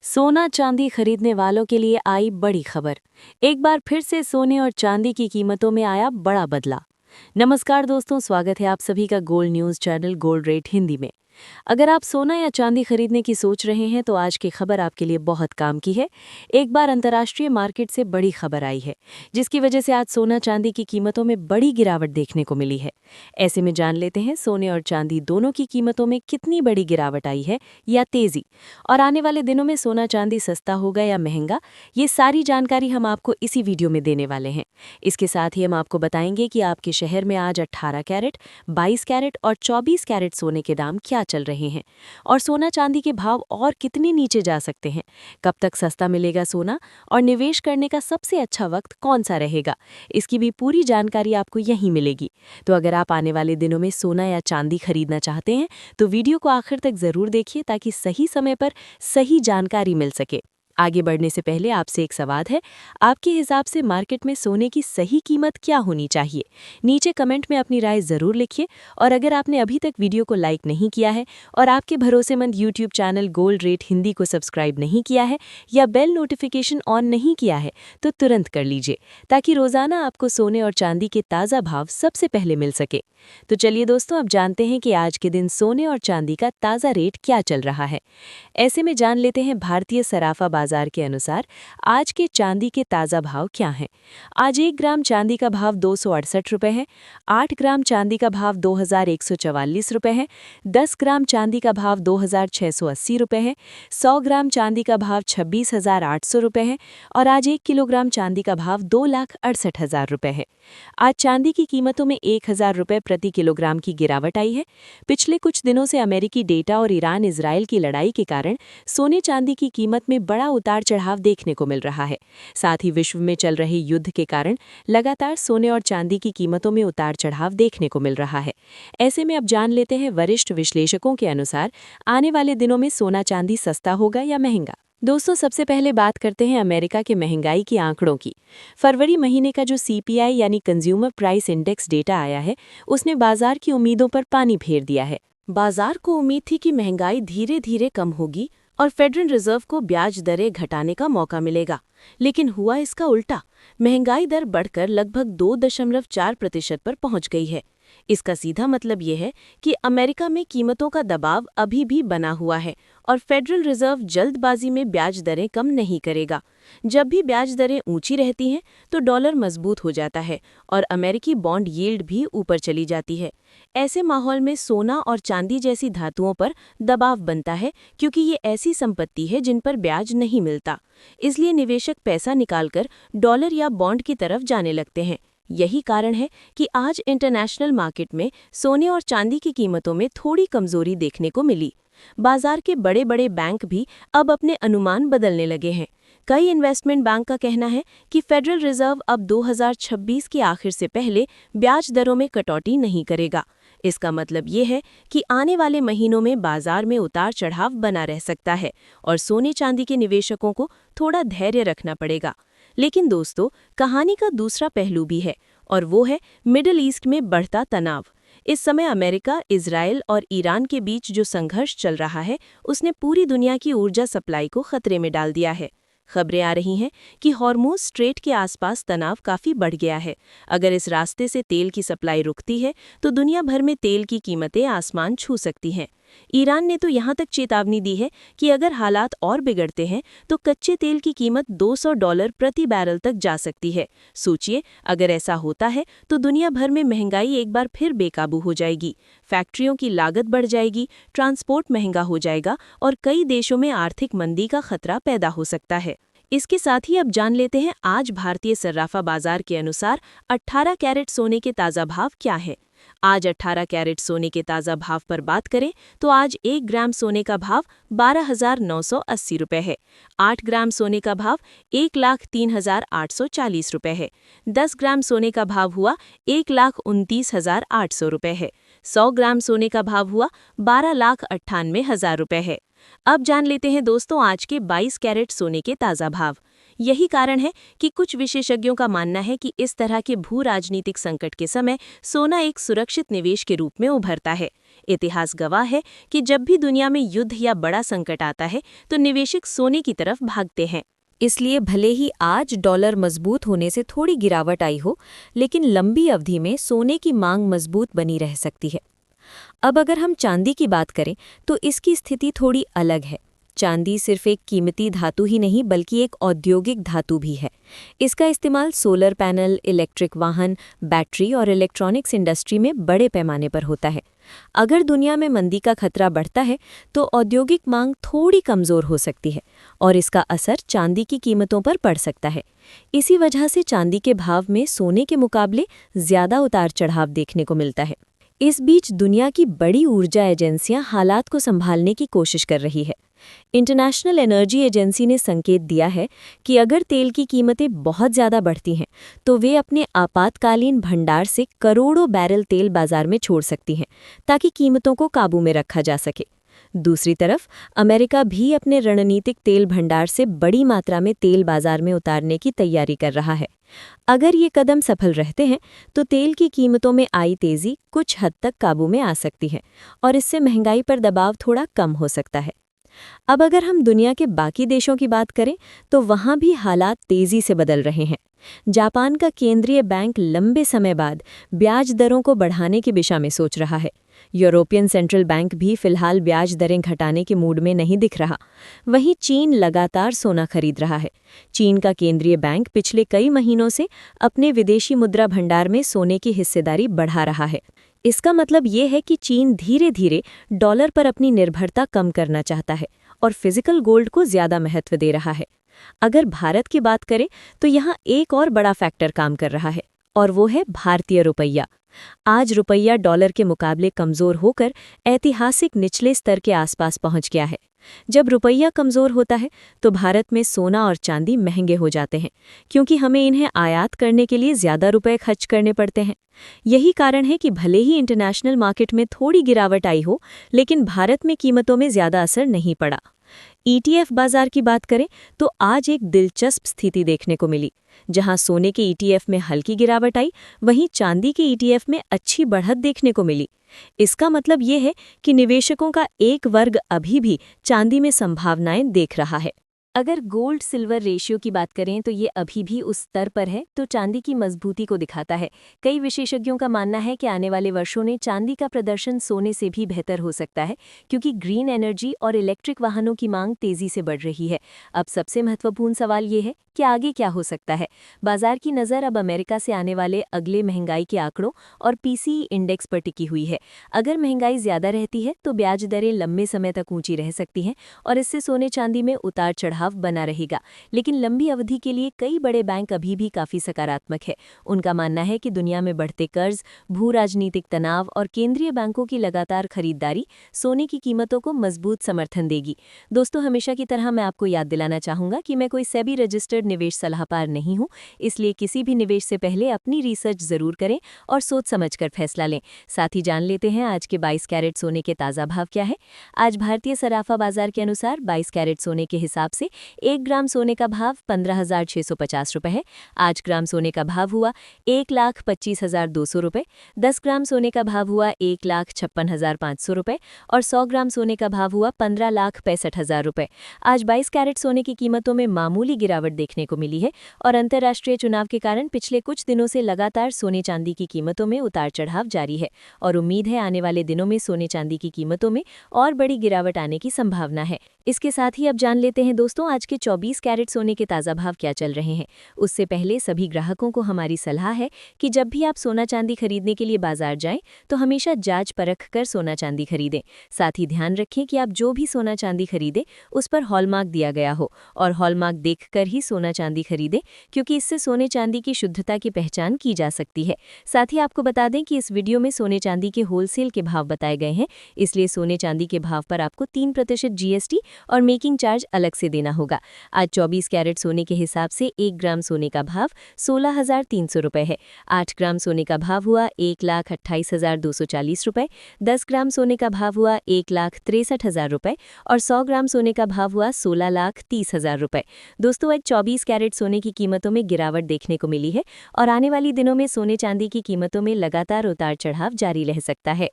सोना चांदी खरीदने वालों के लिए आई बड़ी खबर। एक बार फिर से सोने और चांदी की कीमतों में आया बड़ा बदला। नमस्कार दोस्तों, स्वागत है आप सभी का gold news channel gold rate Hindi में। अगर आप सोना या चांदी खरीदने की सोच रहे हैं तो आज की खबर आपके लिए बहुत काम की है। एक बार अंतर्राष्ट्रीय मार्केट से बड़ी खबर आई है, जिसकी वजह से आज सोना चांदी की कीमतों में बड़ी गिरावट देखने को मिली है। ऐसे में जान लेते हैं सोने और चांदी दोनों की कीमतों में कितनी बड़ी गिरावट आई है या तेजी, और आने वाले दिनों में सोना चांदी सस्ता होगा या महंगा। ये सारी जानकारी हम आपको इसी वीडियो में देने वाले हैं। इसके साथ ही हम आपको बताएंगे कि आपके शहर में आज 18 कैरेट, 22 कैरेट और 24 कैरेट सोने के दाम क्या चल रहे हैं, और सोना चांदी के भाव और कितने नीचे जा सकते हैं। कब तक सस्ता मिलेगा सोना, और निवेश करने का सबसे अच्छा वक्त कौन सा रहेगा, इसकी भी पूरी जानकारी आपको यहीं मिलेगी। तो अगर आप आने वाले दिनों में सोना या चांदी खरीदना चाहते हैं तो वीडियो को आखिर तक जरूर देखिए, ताकि सही समय पर सही जानकारी मिल सके। आगे बढ़ने से पहले आपसे एक सवाल है, आपके हिसाब से मार्केट में सोने की सही कीमत क्या होनी चाहिए? नीचे कमेंट में अपनी राय जरूर लिखिए। और अगर आपने अभी तक वीडियो को लाइक नहीं किया है और आपके भरोसेमंद YouTube channel gold rate Hindi को सब्सक्राइब नहीं किया है या बेल नोटिफिकेशन ऑन नहीं किया है तो तुरंत कर लीजिए, ताकि रोजाना आपको सोने और चांदी के ताज़ा भाव सबसे पहले मिल सके। तो चलिए दोस्तों, अब जानते हैं कि आज के दिन सोने और चांदी का ताज़ा रेट क्या चल रहा है। ऐसे में जान लेते हैं भारतीय सराफा बाजार के अनुसार आज के चांदी के ताज़ा भाव क्या हैं। आज 1 ग्राम चांदी का भाव 268 रुपये है। 8 ग्राम चांदी का भाव 2144 रुपये है। 10 ग्राम चांदी का भाव 2680 रुपये है। 100 ग्राम चांदी का भाव 26,800 रुपये है। और आज 1 किलोग्राम चांदी का भाव 2,68,000 रुपये है। आज चांदी की कीमतों में 1,000 रुपये प्रति किलोग्राम की गिरावट आई है। पिछले कुछ दिनों से अमेरिकी डेटा और ईरान इजराइल की लड़ाई के कारण सोने चांदी की कीमत में बड़ा उतार चढ़ाव देखने को मिल रहा है। साथ ही विश्व में चल रहे युद्ध के कारण लगातार सोने और चांदी की कीमतों में उतार चढ़ाव देखने को मिल रहा है। ऐसे में अब जान लेते हैं वरिष्ठ विश्लेषकों के अनुसार आने वाले दिनों में सोना चांदी सस्ता होगा या महंगा। दोस्तों, सबसे पहले बात करते हैं अमेरिका के महंगाई के आंकड़ों की। फरवरी महीने का जो सीपीआई यानी कंज्यूमर प्राइस इंडेक्स डेटा आया है, उसने बाजार की उम्मीदों पर पानी फेर दिया है। बाजार को उम्मीद थी कि महंगाई धीरे धीरे कम होगी और फेडरल रिजर्व को ब्याज दरें घटाने का मौका मिलेगा, लेकिन हुआ इसका उल्टा। महंगाई दर बढ़कर लगभग 2.4% पर पहुंच गई है। इसका सीधा मतलब यह है कि अमेरिका में कीमतों का दबाव अभी भी बना हुआ है और फेडरल रिजर्व जल्दबाजी में ब्याज दरें कम नहीं करेगा। जब भी ब्याज दरें ऊंची रहती हैं तो डॉलर मजबूत हो जाता है और अमेरिकी बॉन्ड यील्ड भी ऊपर चली जाती है। ऐसे माहौल में सोना और चांदी जैसी धातुओं पर दबाव बनता है, क्योंकि ये ऐसी संपत्ति है जिन पर ब्याज नहीं मिलता। इसलिए निवेशक पैसा निकालकर डॉलर या बॉन्ड की तरफ जाने लगते हैं। यही कारण है कि आज इंटरनेशनल मार्केट में सोने और चांदी की कीमतों में थोड़ी कमजोरी देखने को मिली। बाजार के बड़े बड़े बैंक भी अब अपने अनुमान बदलने लगे हैं। कई इन्वेस्टमेंट बैंक का कहना है कि फेडरल रिजर्व अब 2026 के आखिर से पहले ब्याज दरों में कटौती नहीं करेगा। इसका मतलब ये है कि आने वाले महीनों में बाजार में उतार चढ़ाव बना रह सकता है और सोने चांदी के निवेशकों को थोड़ा धैर्य रखना पड़ेगा। लेकिन दोस्तों, कहानी का दूसरा पहलू भी है, और वो है मिडिल ईस्ट में बढ़ता तनाव। इस समय अमेरिका, इजराइल और ईरान के बीच जो संघर्ष चल रहा है, उसने पूरी दुनिया की ऊर्जा सप्लाई को खतरे में डाल दिया है। खबरें आ रही हैं कि हॉर्मुज़ स्ट्रेट के आसपास तनाव काफ़ी बढ़ गया है। अगर इस रास्ते से तेल की सप्लाई रुकती है तो दुनिया भर में तेल की कीमतें आसमान छू सकती हैं। ईरान ने तो यहाँ तक चेतावनी दी है कि अगर हालात और बिगड़ते हैं तो कच्चे तेल की कीमत $200 प्रति बैरल तक जा सकती है। सोचिए, अगर ऐसा होता है तो दुनिया भर में महंगाई एक बार फिर बेकाबू हो जाएगी। फैक्ट्रियों की लागत बढ़ जाएगी, ट्रांसपोर्ट महंगा हो जाएगा और कई देशों में आर्थिक मंदी का खतरा पैदा हो सकता है। इसके साथ ही अब जान लेते हैं आज भारतीय सर्राफा बाजार के अनुसार 18 कैरेट सोने के ताज़ा भाव क्या है। आज 18 कैरेट सोने के ताज़ा भाव पर बात करें तो आज 1 ग्राम सोने का भाव 12,980 रुपये है। 8 ग्राम सोने का भाव 1,03,840 रुपये है। 10 ग्राम सोने का भाव हुआ 1,29,800 रुपये है। 100 ग्राम सोने का भाव हुआ 12,98,000 रुपये है। अब जान लेते हैं दोस्तों आज के 22 कैरेट सोने के ताज़ा भाव। यही कारण है कि कुछ विशेषज्ञों का मानना है कि इस तरह के भू राजनीतिक संकट के समय सोना एक सुरक्षित निवेश के रूप में उभरता है। इतिहास गवाह है कि जब भी दुनिया में युद्ध या बड़ा संकट आता है तो निवेशक सोने की तरफ भागते हैं। इसलिए भले ही आज डॉलर मजबूत होने से थोड़ी गिरावट आई हो, लेकिन लंबी अवधि में सोने की मांग मजबूत बनी रह सकती है। अब अगर हम चांदी की बात करें तो इसकी स्थिति थोड़ी अलग है। चांदी सिर्फ एक कीमती धातु ही नहीं बल्कि एक औद्योगिक धातु भी है। इसका इस्तेमाल सोलर पैनल, इलेक्ट्रिक वाहन, बैटरी और इलेक्ट्रॉनिक्स इंडस्ट्री में बड़े पैमाने पर होता है। अगर दुनिया में मंदी का खतरा बढ़ता है तो औद्योगिक मांग थोड़ी कमज़ोर हो सकती है और इसका असर चांदी की कीमतों पर पड़ सकता है। इसी वजह से चांदी के भाव में सोने के मुकाबले ज़्यादा उतार चढ़ाव देखने को मिलता है। इस बीच दुनिया की बड़ी ऊर्जा एजेंसियां हालात को संभालने की कोशिश कर रही है। इंटरनेशनल एनर्जी एजेंसी ने संकेत दिया है कि अगर तेल की कीमतें बहुत ज़्यादा बढ़ती हैं तो वे अपने आपातकालीन भंडार से करोड़ों बैरल तेल बाजार में छोड़ सकती हैं ताकि कीमतों को काबू में रखा जा सके। दूसरी तरफ अमेरिका भी अपने रणनीतिक तेल भंडार से बड़ी मात्रा में तेल बाजार में उतारने की तैयारी कर रहा है। अगर ये कदम सफल रहते हैं तो तेल की कीमतों में आई तेजी कुछ हद तक काबू में आ सकती है और इससे महंगाई पर दबाव थोड़ा कम हो सकता है। अब अगर हम दुनिया के बाकी देशों की बात करें तो वहाँ भी हालात तेजी से बदल रहे हैं। जापान का केंद्रीय बैंक लंबे समय बाद ब्याज दरों को बढ़ाने की दिशा में सोच रहा है। यूरोपियन सेंट्रल बैंक भी फिलहाल ब्याज दरें घटाने के मूड में नहीं दिख रहा। वहीं चीन लगातार सोना खरीद रहा है। चीन का केंद्रीय बैंक पिछले कई महीनों से अपने विदेशी मुद्रा भंडार में सोने की हिस्सेदारी बढ़ा रहा है। इसका मतलब ये है कि चीन धीरे धीरे डॉलर पर अपनी निर्भरता कम करना चाहता है और फिजिकल गोल्ड को ज़्यादा महत्व दे रहा है। अगर भारत की बात करें तो यहाँ एक और बड़ा फैक्टर काम कर रहा है और वो है भारतीय रुपया। आज रुपया डॉलर के मुकाबले कमज़ोर होकर ऐतिहासिक निचले स्तर के आसपास पहुंच गया है। जब रुपया कमज़ोर होता है तो भारत में सोना और चांदी महंगे हो जाते हैं क्योंकि हमें इन्हें आयात करने के लिए ज़्यादा रुपए खर्च करने पड़ते हैं। यही कारण है कि भले ही इंटरनेशनल मार्केट में थोड़ी गिरावट आई हो, लेकिन भारत में कीमतों में ज़्यादा असर नहीं पड़ा। ईटीएफ बाजार की बात करें तो आज एक दिलचस्प स्थिति देखने को मिली। जहां सोने के ईटीएफ में हल्की गिरावट आई, वहीं चांदी के ईटीएफ में अच्छी बढ़त देखने को मिली। इसका मतलब ये है कि निवेशकों का एक वर्ग अभी भी चांदी में संभावनाएं देख रहा है। अगर गोल्ड सिल्वर रेशियो की बात करें तो ये अभी भी उस स्तर पर है तो चांदी की मजबूती को दिखाता है। कई विशेषज्ञों का मानना है कि आने वाले वर्षों में चांदी का प्रदर्शन सोने से भी बेहतर हो सकता है क्योंकि ग्रीन एनर्जी और इलेक्ट्रिक वाहनों की मांग तेजी से बढ़ रही है। अब सबसे महत्वपूर्ण सवाल ये है कि आगे क्या हो सकता है। बाजार की नज़र अब अमेरिका से आने वाले अगले महंगाई के आंकड़ों और पीसीई इंडेक्स पर टिकी हुई है। अगर महंगाई ज़्यादा रहती है तो ब्याज दरें लंबे समय तक ऊंची रह सकती हैं और इससे सोने चांदी में उतार चढ़ाव बना रहेगा। लेकिन लंबी अवधि के लिए कई बड़े बैंक अभी भी काफी सकारात्मक है। उनका मानना है कि दुनिया में बढ़ते कर्ज, भू राजनीतिक तनाव और केंद्रीय बैंकों की लगातार खरीदारी सोने की कीमतों को मजबूत समर्थन देगी। दोस्तों, हमेशा की तरह मैं आपको याद दिलाना चाहूंगा कि मैं कोई सेबी रजिस्टर्ड निवेश सलाहकार नहीं हूं, इसलिए किसी भी निवेश से पहले अपनी रिसर्च जरूर करें और सोच समझकर फैसला लें। साथ ही जान लेते हैं आज के 22 कैरेट सोने के ताज़ा भाव क्या है। आज भारतीय सराफा बाजार के अनुसार 22 कैरेट सोने के हिसाब से 1 ग्राम सोने का भाव 15,650 रुपये है। 8 ग्राम सोने का भाव हुआ 1,25,200 रुपये, 10 ग्राम सोने का भाव हुआ 1,56,500 रुपये और 100 ग्राम सोने का भाव हुआ 15,65,000 रुपये। आज 22 कैरेट सोने की कीमतों में मामूली गिरावट देखने को मिली है और अंतर्राष्ट्रीय चुनाव के कारण पिछले कुछ दिनों से लगातार सोने चांदी की कीमतों में उतार चढ़ाव जारी है और उम्मीद है आने वाले दिनों में सोने चांदी की कीमतों में और बड़ी गिरावट आने की संभावना है। इसके साथ ही अब जान लेते हैं दोस्तों आज के 24 कैरेट सोने के ताज़ा भाव क्या चल रहे हैं। उससे पहले सभी ग्राहकों को हमारी सलाह है कि जब भी आप सोना चांदी खरीदने के लिए बाजार जाएं तो हमेशा जांच परख कर सोना चांदी खरीदें। साथ ही ध्यान रखें कि आप जो भी सोना चांदी खरीदें उस पर हॉलमार्क दिया गया हो और हॉलमार्क देखकर ही सोना चांदी खरीदें क्योंकि इससे सोने चांदी की शुद्धता की पहचान की जा सकती है। साथ ही आपको बता दें कि इस वीडियो में सोने चांदी के होलसेल के भाव बताए गए हैं, इसलिए सोने चांदी के भाव पर आपको 3% जीएसटी और मेकिंग चार्ज अलग से देना होगा। आज 24 कैरेट सोने के हिसाब से 1 ग्राम सोने का भाव 16,300 रुपये है। 8 ग्राम सोने का भाव हुआ 1,28,240 रुपये, 10 ग्राम सोने का भाव हुआ 1,63,000 रुपये और 100 ग्राम सोने का भाव हुआ 16,30,000 रुपये। दोस्तों, आज 24 कैरेट सोने की कीमतों में गिरावट देखने को मिली है और आने वाली दिनों में सोने चांदी की कीमतों में लगातार उतार चढ़ाव जारी रह सकता है।